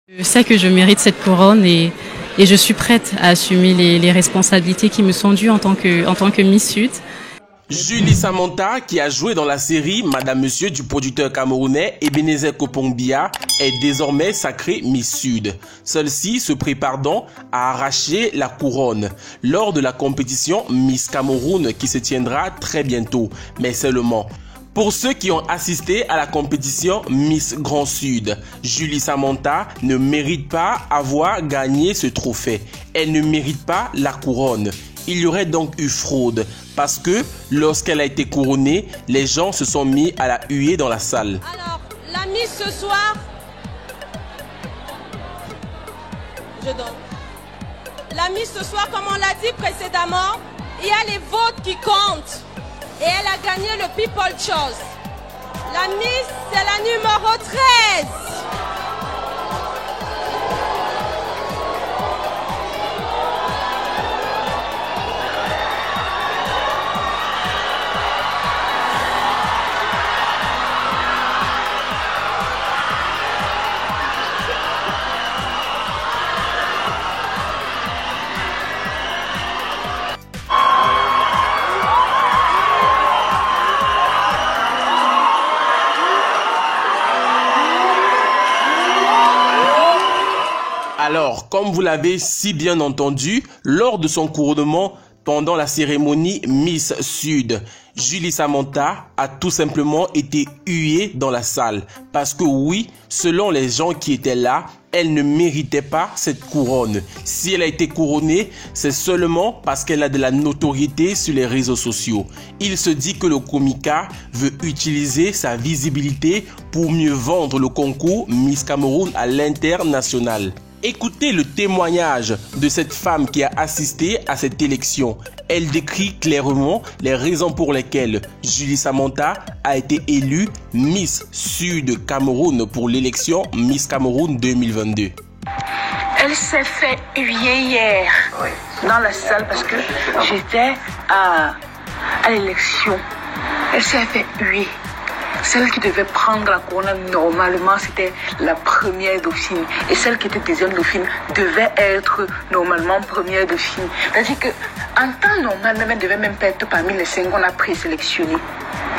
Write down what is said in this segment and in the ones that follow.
Je sais que je mérite cette couronne et je suis prête à assumer les responsabilités qui me sont dues en tant que Miss Sud. Julie Samantha, qui a joué dans la série Madame Monsieur du producteur camerounais Ebenezer Kopongbia, est désormais sacrée Miss Sud. Celle-ci se prépare donc à arracher la couronne lors de la compétition Miss Cameroun qui se tiendra très bientôt, mais seulement. Pour ceux qui ont assisté à la compétition Miss Grand Sud, Julie Samantha ne mérite pas avoir gagné ce trophée. Elle ne mérite pas la couronne. Il y aurait donc eu fraude parce que lorsqu'elle a été couronnée, les gens se sont mis à la huer dans la salle. Alors, la Miss ce soir, je donne. La Miss ce soir, comme on l'a dit précédemment, il y a les votes qui comptent. Et elle a gagné le People Choice. La Miss, c'est la numéro 13. Alors, comme vous l'avez si bien entendu, lors de son couronnement pendant la cérémonie Miss Sud, Julie Samantha a tout simplement été huée dans la salle. Parce que oui, selon les gens qui étaient là, elle ne méritait pas cette couronne. Si elle a été couronnée, c'est seulement parce qu'elle a de la notoriété sur les réseaux sociaux. Il se dit que le Komika veut utiliser sa visibilité pour mieux vendre le concours Miss Cameroun à l'international. Écoutez le témoignage de cette femme qui a assisté à cette élection. Elle décrit clairement les raisons pour lesquelles Julie Samantha a été élue Miss Sud Cameroun pour l'élection Miss Cameroun 2022. Elle s'est fait huer hier dans la salle parce que j'étais à l'élection. Elle s'est fait huer. Celle qui devait prendre la couronne, normalement, c'était la première dauphine. Et celle qui était deuxième dauphine devait être normalement première dauphine. C'est-à-dire qu'en temps normal, même, elle ne devait même pas être parmi les 5 qu'on a présélectionnés.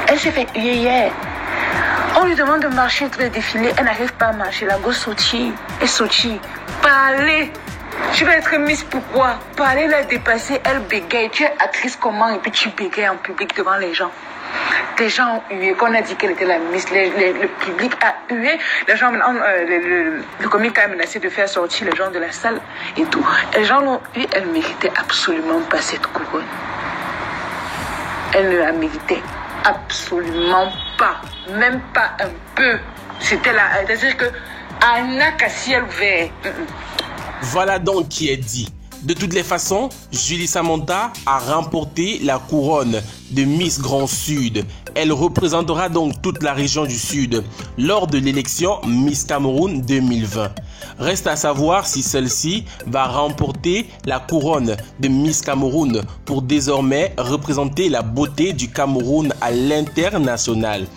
Elle s'est fait huer hier. On lui demande de marcher tous les défilés. Elle n'arrive pas à marcher. La gosse sautille. Elle sautille. Parler. Tu vas être Miss pourquoi? Parler, la dépasser. Elle bégaye. Tu es actrice comment? Et puis tu bégayes en public devant les gens. Des gens ont hué, qu'on a dit qu'elle était la Miss, le public a hué, les gens, le comique a menacé de faire sortir les gens de la salle et tout. Les gens l'ont hué, elle ne méritait absolument pas cette couronne. Elle ne la méritait absolument pas, même pas un peu. C'était là, c'est-à-dire que Anna qu'à ciel ouvert. Voilà donc qui est dit. De toutes les façons, Julie Samantha a remporté la couronne de Miss Grand Sud. Elle représentera donc toute la région du Sud lors de l'élection Miss Cameroun 2020. Reste à savoir si celle-ci va remporter la couronne de Miss Cameroun pour désormais représenter la beauté du Cameroun à l'international.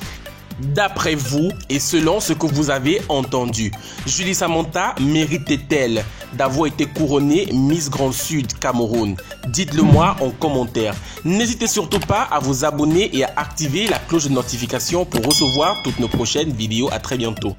D'après vous et selon ce que vous avez entendu, Julie Samantha méritait-elle d'avoir été couronnée Miss Grand Sud Cameroun? Dites-le moi en commentaire. N'hésitez surtout pas à vous abonner et à activer la cloche de notification pour recevoir toutes nos prochaines vidéos. À très bientôt.